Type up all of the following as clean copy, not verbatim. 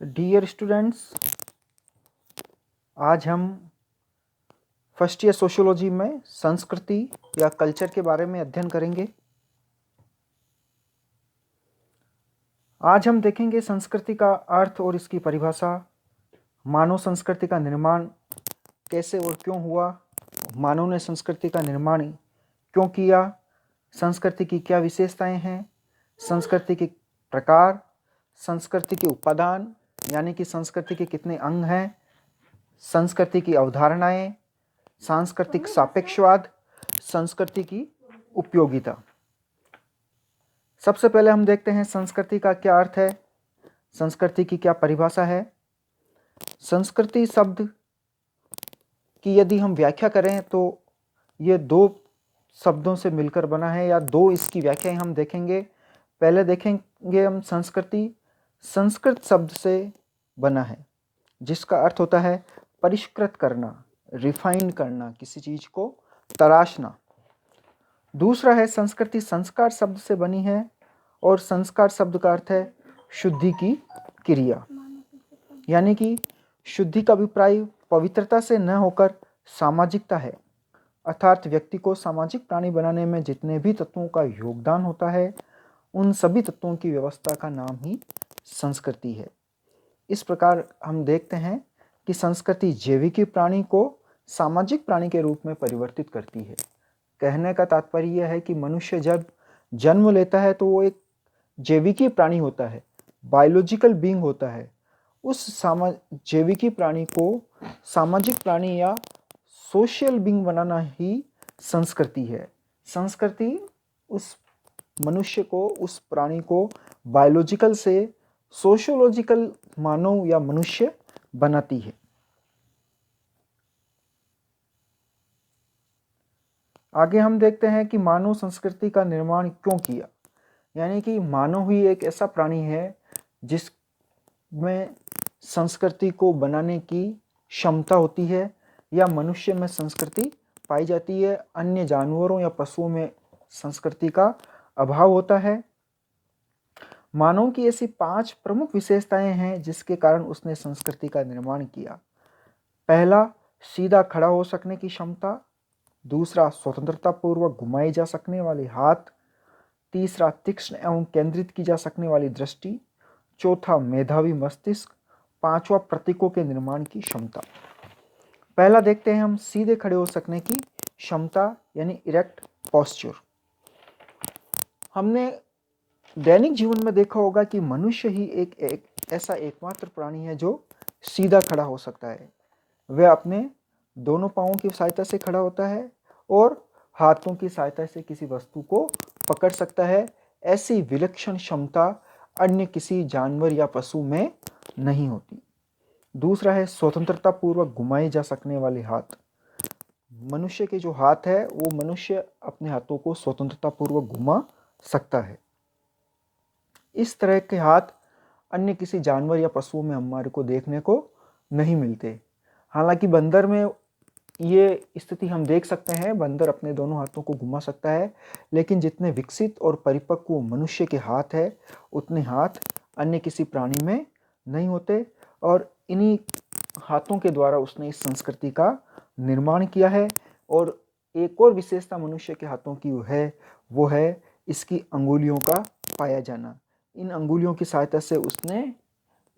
Dear students, आज हम first year sociology में संस्कृति या कल्चर के बारे में अध्ययन करेंगे। आज हम देखेंगे संस्कृति का अर्थ और इसकी परिभाषा, मानव संस्कृति का निर्माण कैसे और क्यों हुआ, मानव ने संस्कृति का निर्माण क्यों किया, संस्कृति की क्या विशेषताएं हैं, संस्कृति के प्रकार, संस्कृति के उपादान यानी कि संस्कृति के कितने अंग हैं, संस्कृति की अवधारणाएं, सांस्कृतिक सापेक्षवाद, संस्कृति की उपयोगिता। सबसे पहले हम देखते हैं संस्कृति का क्या अर्थ है, संस्कृति की क्या परिभाषा है। संस्कृति शब्द की यदि हम व्याख्या करें तो ये दो शब्दों से मिलकर बना है या दो इसकी व्याख्याएं हम देखेंगे। पहले देखेंगे हम संस्कृति संस्कृत शब्द से बना है जिसका अर्थ होता है परिष्कृत करना, रिफाइन करना, किसी चीज को तराशना। दूसरा है संस्कृति संस्कार शब्द से बनी है और संस्कार शब्द का अर्थ है शुद्धि की क्रिया, यानी कि शुद्धि का अभिप्राय पवित्रता से न होकर सामाजिकता है, अर्थात व्यक्ति को सामाजिक प्राणी बनाने में जितने भी तत्वों का योगदान होता है उन सभी तत्वों की व्यवस्था का नाम ही संस्कृति है। इस प्रकार हम देखते हैं कि संस्कृति जैविकी प्राणी को सामाजिक प्राणी के रूप में परिवर्तित करती है। कहने का तात्पर्य यह है कि मनुष्य जब जन्म लेता है तो वो एक जैविकी प्राणी होता है, बायोलॉजिकल बीइंग होता है। उस जैविकी प्राणी को सामाजिक प्राणी या सोशल बीइंग बनाना ही संस्कृति है। संस्कृति उस मनुष्य को, उस प्राणी को बायोलॉजिकल से सोशियोलॉजिकल मानव या मनुष्य बनाती है। आगे हम देखते हैं कि मानव संस्कृति का निर्माण क्यों किया, यानी कि मानव ही एक ऐसा प्राणी है जिसमें संस्कृति को बनाने की क्षमता होती है या मनुष्य में संस्कृति पाई जाती है। अन्य जानवरों या पशुओं में संस्कृति का अभाव होता है। मानव की ऐसी 5 प्रमुख विशेषताएं हैं जिसके कारण उसने संस्कृति का निर्माण किया। पहला, सीधा खड़ा हो सकने की क्षमता। दूसरा, स्वतंत्रता पूर्वक घुमाए जा सकने वाले हाथ। तीसरा, तीक्ष्ण एवं केंद्रित की जा सकने वाली दृष्टि। चौथा, मेधावी मस्तिष्क। पांचवा, प्रतीकों के निर्माण की क्षमता। पहला देखते हैं हम सीधे खड़े हो सकने की क्षमता यानी इरेक्ट पोस्चर। हमने दैनिक जीवन में देखा होगा कि मनुष्य ही एक ऐसा एकमात्र प्राणी है जो सीधा खड़ा हो सकता है। वह अपने दोनों पांवों की सहायता से खड़ा होता है और हाथों की सहायता से किसी वस्तु को पकड़ सकता है। ऐसी विलक्षण क्षमता अन्य किसी जानवर या पशु में नहीं होती। दूसरा है स्वतंत्रता पूर्वक घुमाए जा सकने वाले हाथ। मनुष्य के जो हाथ है वो मनुष्य अपने हाथों को स्वतंत्रता पूर्वक घुमा सकता है। इस तरह के हाथ अन्य किसी जानवर या पशुओं में हमारे को देखने को नहीं मिलते। हालांकि बंदर में ये स्थिति हम देख सकते हैं, बंदर अपने दोनों हाथों को घुमा सकता है, लेकिन जितने विकसित और परिपक्व मनुष्य के हाथ है उतने हाथ अन्य किसी प्राणी में नहीं होते और इन्हीं हाथों के द्वारा उसने इस संस्कृति का निर्माण किया है। और एक और विशेषता मनुष्य के हाथों की वो है इसकी अंगुलियों का पाया जाना। इन अंगुलियों की सहायता से उसने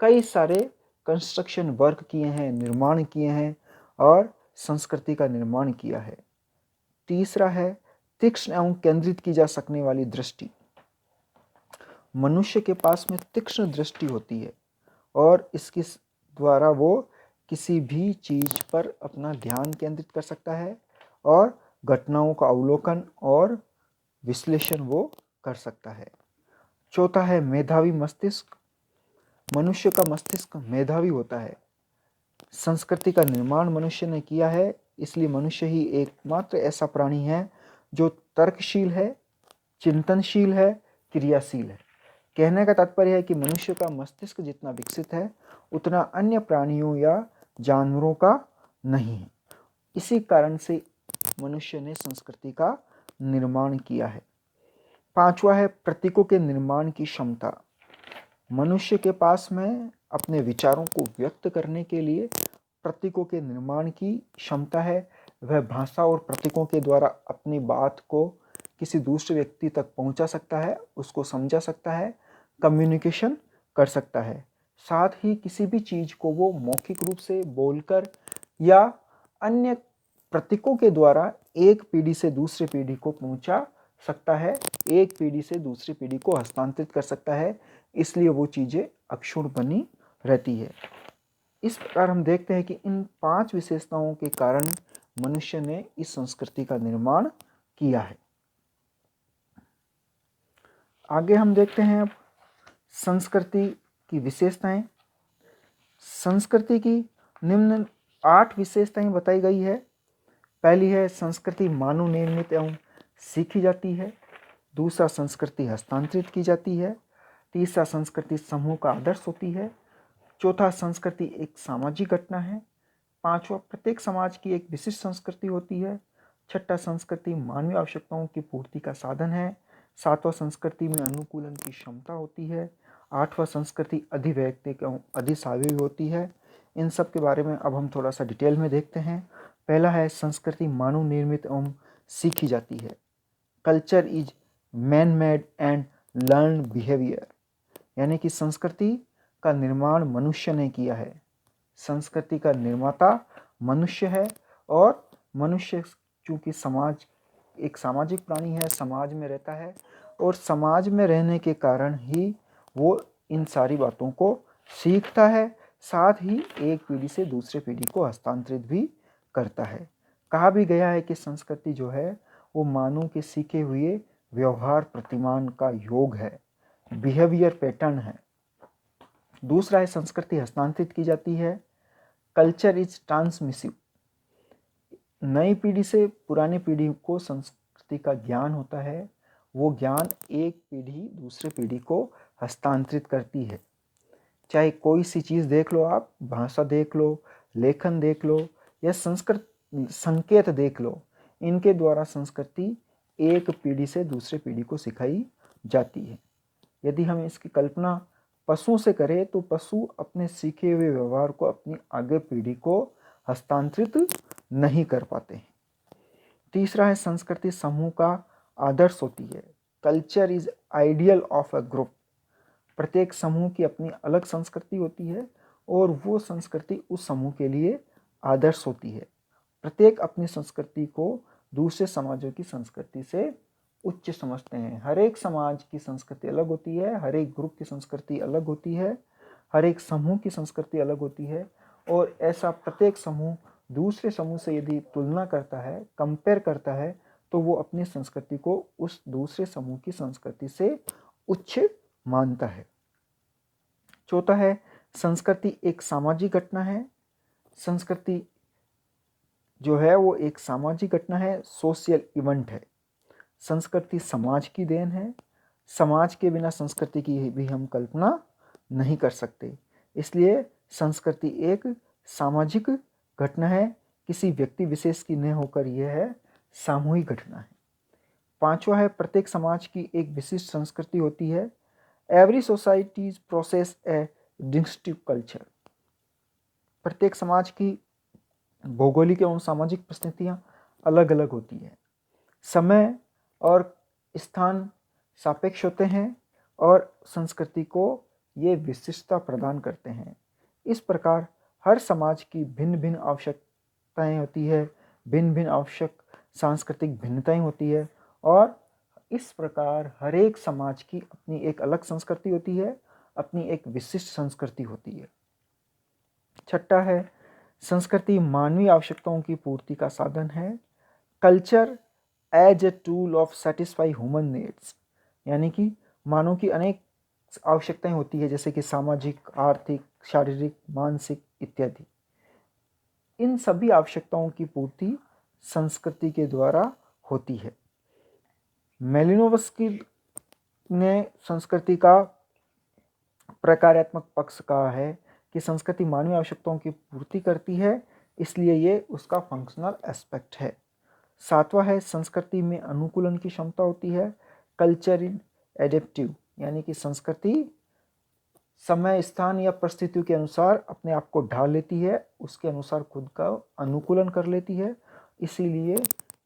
कई सारे कंस्ट्रक्शन वर्क किए हैं, निर्माण किए हैं और संस्कृति का निर्माण किया है। तीसरा है तीक्ष्ण एवं केंद्रित की जा सकने वाली दृष्टि। मनुष्य के पास में तीक्ष्ण दृष्टि होती है और इसके द्वारा वो किसी भी चीज पर अपना ध्यान केंद्रित कर सकता है और घटनाओं का अवलोकन और विश्लेषण वो कर सकता है। चौथा है मेधावी मस्तिष्क। मनुष्य का मस्तिष्क मेधावी होता है। संस्कृति का निर्माण मनुष्य ने किया है, इसलिए मनुष्य ही एकमात्र ऐसा प्राणी है जो तर्कशील है, चिंतनशील है, क्रियाशील है। कहने का तात्पर्य है कि मनुष्य का मस्तिष्क जितना विकसित है उतना अन्य प्राणियों या जानवरों का नहीं है। इसी कारण से मनुष्य ने संस्कृति का निर्माण किया है। पांचवा है प्रतीकों के निर्माण की क्षमता। मनुष्य के पास में अपने विचारों को व्यक्त करने के लिए प्रतीकों के निर्माण की क्षमता है। वह भाषा और प्रतीकों के द्वारा अपनी बात को किसी दूसरे व्यक्ति तक पहुंचा सकता है, उसको समझा सकता है, कम्युनिकेशन कर सकता है। साथ ही किसी भी चीज़ को वो मौखिक रूप से बोलकर या अन्य प्रतीकों के द्वारा एक पीढ़ी से दूसरी पीढ़ी को पहुंचा सकता है, एक पीढ़ी से दूसरी पीढ़ी को हस्तांतरित कर सकता है। इसलिए वो चीज़ें अक्षुण्ण बनी रहती है। इस प्रकार हम देखते हैं कि इन 5 विशेषताओं के कारण मनुष्य ने इस संस्कृति का निर्माण किया है। आगे हम देखते हैं अब संस्कृति की विशेषताएं। संस्कृति की निम्न 8 विशेषताएं बताई गई है। पहली है संस्कृति मानव निर्मित एवं सीखी जाती है। दूसरा, संस्कृति हस्तांतरित की जाती है। तीसरा, संस्कृति समूह का आदर्श होती है। चौथा, संस्कृति एक सामाजिक घटना है। पांचवा, प्रत्येक समाज की एक विशिष्ट संस्कृति होती है। छठा, संस्कृति मानवीय आवश्यकताओं की पूर्ति का साधन है। सातवां, संस्कृति में अनुकूलन की क्षमता होती है। आठवां, संस्कृति अधिवैयक्तिक एवं अधिसावयवी होती है। इन सब के बारे में अब हम थोड़ा सा डिटेल में देखते हैं। पहला है संस्कृति मानव निर्मित एवं सीखी जाती है। Culture is man made and learn behaviour, यानी कि संस्कृति का निर्माण मनुष्य ने किया है। संस्कृति का निर्माता मनुष्य है और मनुष्य चूँकि एक सामाजिक प्राणी है, समाज में रहता है और समाज में रहने के कारण ही वो इन सारी बातों को सीखता है, साथ ही एक पीढ़ी से दूसरे पीढ़ी को हस्तांतरित भी करता है। कहा भी गया है कि संस्कृति जो है वो मानव के सीखे हुए व्यवहार प्रतिमान का योग है, बिहेवियर पैटर्न है। दूसरा है संस्कृति हस्तांतरित की जाती है। कल्चर इज ट्रांसमिसिव, नई पीढ़ी से पुरानी पीढ़ी को संस्कृति का ज्ञान होता है, वो ज्ञान एक पीढ़ी दूसरे पीढ़ी को हस्तांतरित करती है। चाहे कोई सी चीज़ देख लो आप, भाषा देख लो, लेखन देख लो या संस्कृत संकेत देख लो, इनके द्वारा संस्कृति एक पीढ़ी से दूसरे पीढ़ी को सिखाई जाती है। यदि हम इसकी कल्पना पशुओं से करें तो पशु अपने सीखे हुए व्यवहार को अपनी आगे पीढ़ी को हस्तांतरित नहीं कर पाते हैं। तीसरा है संस्कृति समूह का आदर्श होती है। Culture is ideal of a group, प्रत्येक समूह की अपनी अलग संस्कृति होती है और वो संस्कृति उस समूह के लिए आदर्श होती है। प्रत्येक अपनी संस्कृति को दूसरे समाजों की संस्कृति से उच्च समझते हैं। हर एक समाज की संस्कृति अलग होती है, हर एक ग्रुप की संस्कृति अलग होती है, हर एक समूह की संस्कृति अलग होती है और ऐसा प्रत्येक समूह दूसरे समूह से यदि तुलना करता है, कंपेयर करता है, तो वो अपनी संस्कृति को उस दूसरे समूह की संस्कृति से उच्च मानता है। चौथा है संस्कृति एक सामाजिक घटना है। संस्कृति जो है वो एक सामाजिक घटना है, सोशल इवेंट है। संस्कृति समाज की देन है, समाज के बिना संस्कृति की भी हम कल्पना नहीं कर सकते। इसलिए संस्कृति एक सामाजिक घटना है, किसी व्यक्ति विशेष की न होकर यह है सामूहिक घटना है। पांचवा है प्रत्येक समाज की एक विशिष्ट संस्कृति होती है। एवरी सोसाइटीज प्रोसेस ए डिस्टिंक्टिव कल्चर, प्रत्येक समाज की भौगोलिक एवं सामाजिक परिस्थितियां अलग अलग होती है। समय और स्थान सापेक्ष होते हैं और संस्कृति को ये विशिष्टता प्रदान करते हैं। इस प्रकार हर समाज की भिन्न भिन्न आवश्यकताएं होती है, भिन्न भिन्न आवश्यक सांस्कृतिक भिन्नताएं होती है और इस प्रकार हर एक समाज की अपनी एक अलग संस्कृति होती है, अपनी एक विशिष्ट संस्कृति होती है। छठा है संस्कृति मानवीय आवश्यकताओं की पूर्ति का साधन है। Culture as a tool of satisfy human needs, यानी कि मानव की अनेक आवश्यकताएं होती है, जैसे कि सामाजिक, आर्थिक, शारीरिक, मानसिक इत्यादि। इन सभी आवश्यकताओं की पूर्ति संस्कृति के द्वारा होती है। मेलिनोवस्की ने संस्कृति का प्रकार्यात्मक पक्ष कहा है कि संस्कृति मानवीय आवश्यकताओं की पूर्ति करती है, इसलिए ये उसका फंक्शनल एस्पेक्ट है। सातवां है संस्कृति में अनुकूलन की क्षमता होती है। कल्चर इन एडेप्टिव, यानी कि संस्कृति समय, स्थान या परिस्थितियों के अनुसार अपने आप को ढाल लेती है, उसके अनुसार खुद का अनुकूलन कर लेती है। इसीलिए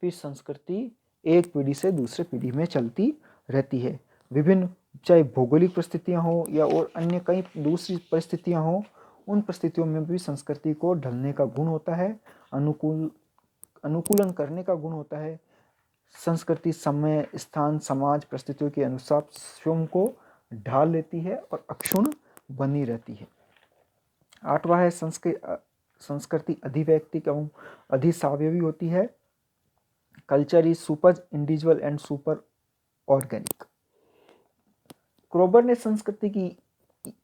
फिर संस्कृति एक पीढ़ी से दूसरे पीढ़ी में चलती रहती है। विभिन्न, चाहे भौगोलिक परिस्थितियां हो या और अन्य कई दूसरी परिस्थितियां हो, उन परिस्थितियों में भी संस्कृति को ढलने का गुण होता है, अनुकूलन करने का गुण होता है। संस्कृति समय, स्थान, समाज, परिस्थितियों के अनुसार स्वयं को ढाल लेती है और अक्षुण्ण बनी रहती है। 8वां है संस्कृति अधिवैयक्तिक एवं अधिसावयवी होती है। Culture is super individual and super organic. क्रोबर ने संस्कृति की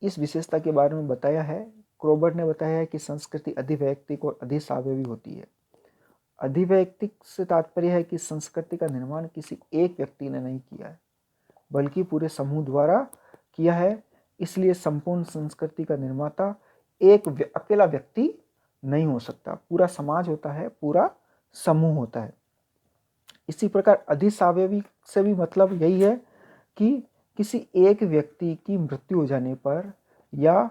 इस विशेषता के बारे में बताया है। क्रोबर ने बताया है कि संस्कृति अधिवैयक्तिक और अधिसावयवी होती है। अधिवैयक्तिक से तात्पर्य है कि संस्कृति का निर्माण किसी एक व्यक्ति ने नहीं किया है, बल्कि पूरे समूह द्वारा किया है। इसलिए संपूर्ण संस्कृति का निर्माता एक अकेला व्यक्ति नहीं हो सकता, पूरा समाज होता है, पूरा समूह होता है। इसी प्रकार अधिसावयवी से भी मतलब यही है कि किसी एक व्यक्ति की मृत्यु हो जाने पर या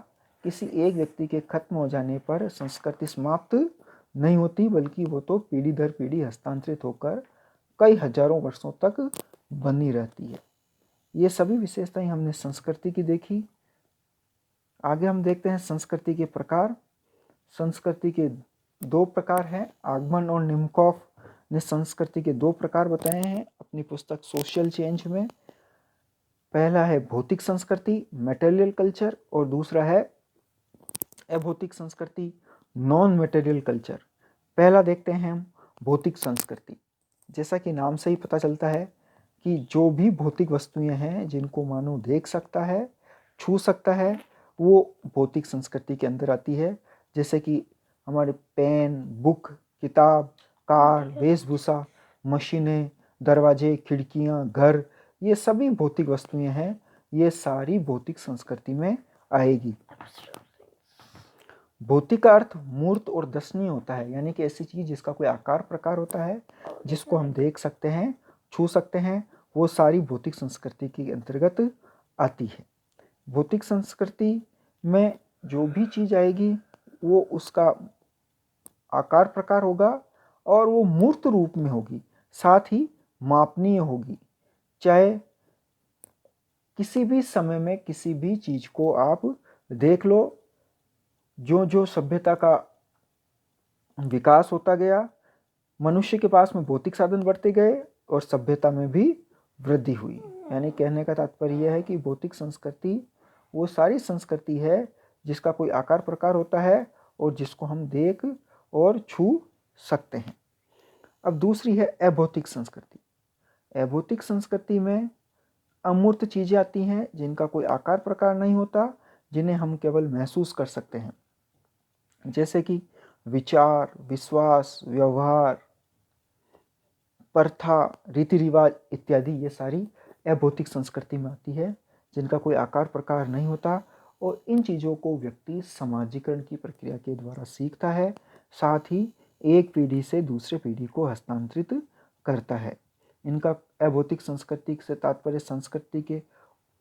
किसी एक व्यक्ति के खत्म हो जाने पर संस्कृति समाप्त नहीं होती, बल्कि वो तो पीढ़ी दर पीढ़ी हस्तांतरित होकर कई हजारों वर्षों तक बनी रहती है। ये सभी विशेषताएं हमने संस्कृति की देखी। आगे हम देखते हैं संस्कृति के प्रकार। संस्कृति के 2 प्रकार हैं। आगमन और निम्कोफ ने संस्कृति के 2 प्रकार बताए हैं अपनी पुस्तक सोशल चेंज में। पहला है भौतिक संस्कृति, मटेरियल कल्चर, और दूसरा है अभौतिक संस्कृति, नॉन मटेरियल कल्चर। पहला देखते हैं हम भौतिक संस्कृति। जैसा कि नाम से ही पता चलता है कि जो भी भौतिक वस्तुएं हैं जिनको मानव देख सकता है, छू सकता है, वो भौतिक संस्कृति के अंदर आती है। जैसे कि हमारे पेन, बुक, किताब, कार, वेशभूषा, मशीनें, दरवाजे, खिड़कियां, घर, ये सभी भौतिक वस्तुएं हैं। ये सारी भौतिक संस्कृति में आएगी। भौतिक का अर्थ मूर्त और दर्शनीय होता है, यानी कि ऐसी चीज जिसका कोई आकार प्रकार होता है, जिसको हम देख सकते हैं, छू सकते हैं, वो सारी भौतिक संस्कृति के अंतर्गत आती है। भौतिक संस्कृति में जो भी चीज आएगी वो उसका आकार प्रकार होगा और वो मूर्त रूप में होगी, साथ ही मापनीय होगी। चाहे किसी भी समय में किसी भी चीज को आप देख लो, जो जो सभ्यता का विकास होता गया, मनुष्य के पास में भौतिक साधन बढ़ते गए और सभ्यता में भी वृद्धि हुई। यानी कहने का तात्पर्य यह है कि भौतिक संस्कृति वो सारी संस्कृति है जिसका कोई आकार प्रकार होता है और जिसको हम देख और छू सकते हैं। अब दूसरी है अभौतिक संस्कृति। अभौतिक संस्कृति में अमूर्त चीजें आती हैं जिनका कोई आकार प्रकार नहीं होता, जिन्हें हम केवल महसूस कर सकते हैं। जैसे कि विचार, विश्वास, व्यवहार, प्रथा, रीति रिवाज इत्यादि, ये सारी अभौतिक संस्कृति में आती है जिनका कोई आकार प्रकार नहीं होता और इन चीज़ों को व्यक्ति समाजीकरण की प्रक्रिया के द्वारा सीखता है, साथ ही एक पीढ़ी से दूसरे पीढ़ी को हस्तांतरित करता है। इनका अभौतिक संस्कृति से तात्पर्य संस्कृति के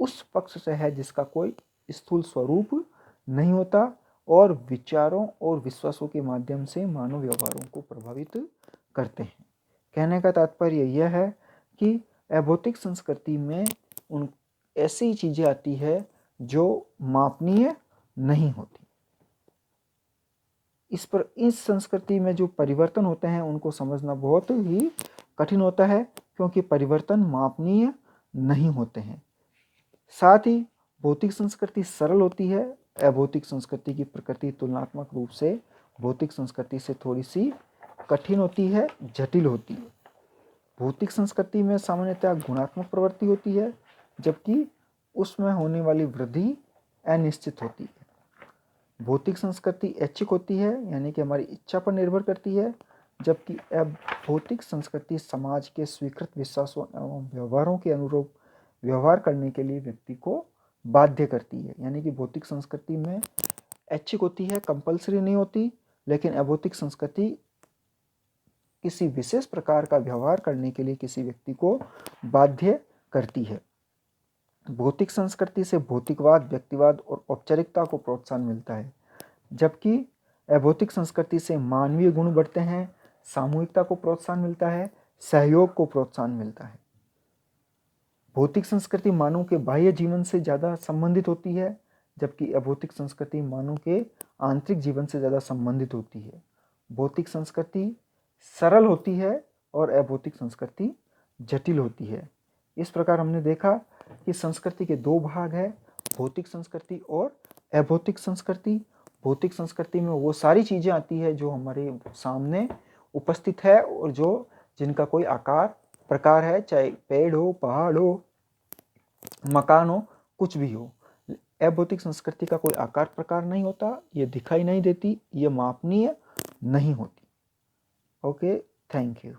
उस पक्ष से है जिसका कोई स्थूल स्वरूप नहीं होता और विचारों और विश्वासों के माध्यम से मानव व्यवहारों को प्रभावित करते हैं। कहने का तात्पर्य यह है कि अभौतिक संस्कृति में उन ऐसी चीजें आती है जो मापनीय नहीं होती। इस संस्कृति में जो परिवर्तन होते हैं उनको समझना बहुत ही कठिन होता है, क्योंकि परिवर्तन मापनीय नहीं होते हैं। साथ ही भौतिक संस्कृति सरल होती है। अभौतिक संस्कृति की प्रकृति तुलनात्मक रूप से भौतिक संस्कृति से थोड़ी सी कठिन होती है, जटिल होती है। भौतिक संस्कृति में सामान्यतः गुणात्मक प्रवृत्ति होती है, जबकि उसमें होने वाली वृद्धि अनिश्चित होती है। भौतिक संस्कृति ऐच्छिक होती है, यानी कि हमारी इच्छा पर निर्भर करती है, जबकि अभौतिक संस्कृति समाज के स्वीकृत विश्वासों एवं व्यवहारों के अनुरूप व्यवहार करने के लिए व्यक्ति को बाध्य करती है। यानी कि भौतिक संस्कृति में ऐच्छिक होती है, कंपल्सरी नहीं होती, लेकिन अभौतिक संस्कृति किसी विशेष प्रकार का व्यवहार करने के लिए किसी व्यक्ति को बाध्य करती है। भौतिक संस्कृति से भौतिकवाद, व्यक्तिवाद और औपचारिकता को प्रोत्साहन मिलता है, जबकि अभौतिक संस्कृति से मानवीय गुण बढ़ते हैं, सामूहिकता को प्रोत्साहन मिलता है, सहयोग को प्रोत्साहन मिलता है। भौतिक संस्कृति मानव के बाह्य जीवन से ज़्यादा संबंधित होती है, जबकि अभौतिक संस्कृति मानव के आंतरिक जीवन से ज़्यादा संबंधित होती है। भौतिक संस्कृति सरल होती है और अभौतिक संस्कृति जटिल होती है। इस प्रकार हमने देखा कि संस्कृति के दो भाग हैं, भौतिक संस्कृति और अभौतिक संस्कृति। भौतिक संस्कृति में वो सारी चीज़ें आती है जो हमारे सामने उपस्थित है और जिनका कोई आकार प्रकार है, चाहे पेड़ हो, पहाड़ हो, मकान हो, कुछ भी हो। अभौतिक संस्कृति का कोई आकार प्रकार नहीं होता, ये दिखाई नहीं देती, ये मापनीय नहीं होती। Okay, thank you.